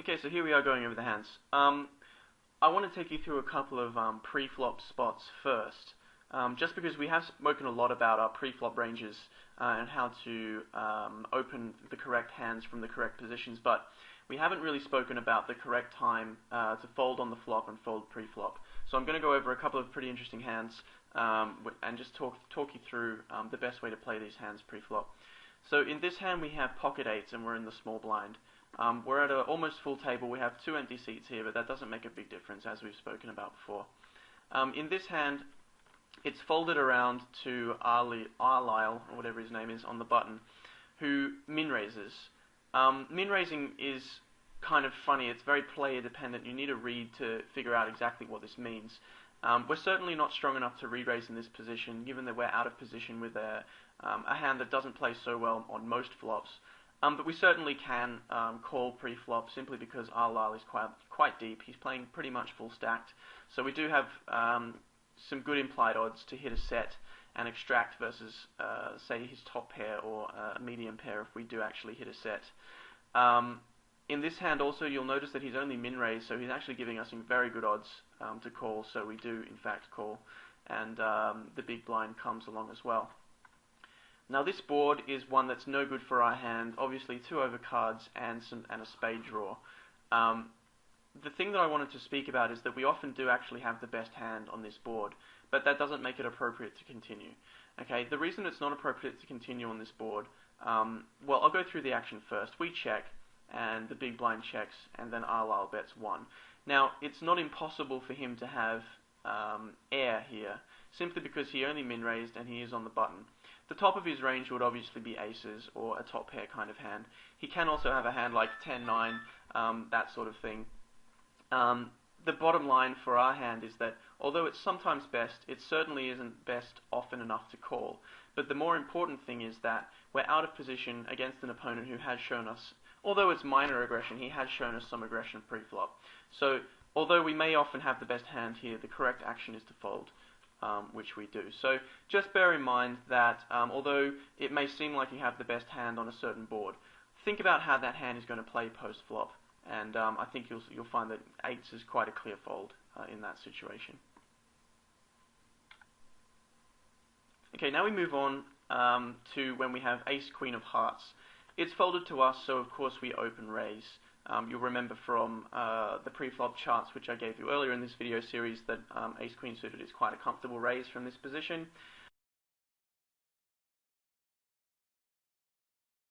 Okay, so here we are going over the hands. I want to take you through a couple of pre-flop spots first, just because we have spoken a lot about our pre-flop ranges and how to open the correct hands from the correct positions, but we haven't really spoken about the correct time to fold on the flop and fold pre-flop. So I'm going to go over a couple of pretty interesting hands and just talk you through the best way to play these hands pre-flop. So in this hand we have pocket eights and we're in the small blind. We're at an almost full table. We have two empty seats here, but that doesn't make a big difference, as we've spoken about before. In this hand, it's folded around to Arlyle, or whatever his name is, on the button, who min-raises. Min-raising is kind of funny. It's very player-dependent. You need a read to figure out exactly what this means. We're certainly not strong enough to re-raise in this position, given that we're out of position with a hand that doesn't play so well on most flops. But we certainly can call pre-flop simply because Arlyle is quite deep. He's playing pretty much full stacked. So we do have some good implied odds to hit a set and extract versus, say, his top pair or a medium pair if we do actually hit a set. In this hand also, you'll notice that he's only min-raised, so he's actually giving us some very good odds to call, so we do in fact call, and the big blind comes along as well. Now this board is one that's no good for our hand, obviously two overcards and a spade draw. The thing that I wanted to speak about is that we often do actually have the best hand on this board, but that doesn't make it appropriate to continue. Okay, the reason it's not appropriate to continue on this board, well, I'll go through the action first. We check, and the big blind checks, and then Arlyle bets one. Now, it's not impossible for him to have air here, simply because he only min-raised and he is on the button. The top of his range would obviously be aces or a top pair kind of hand. He can also have a hand like 10-9, that sort of thing. The bottom line for our hand is that although it's sometimes best, it certainly isn't best often enough to call. But the more important thing is that we're out of position against an opponent who has shown us, although it's minor aggression, he has shown us some aggression pre-flop. So although we may often have the best hand here, the correct action is to fold. Which we do. So just bear in mind that although it may seem like you have the best hand on a certain board, think about how that hand is going to play post-flop, and I think you'll find that eights is quite a clear fold in that situation. Okay, now we move on to when we have ace-queen of hearts. It's folded to us, so of course we open raise. You'll remember from the pre-flop charts which I gave you earlier in this video series that ace-queen suited is quite a comfortable raise from this position.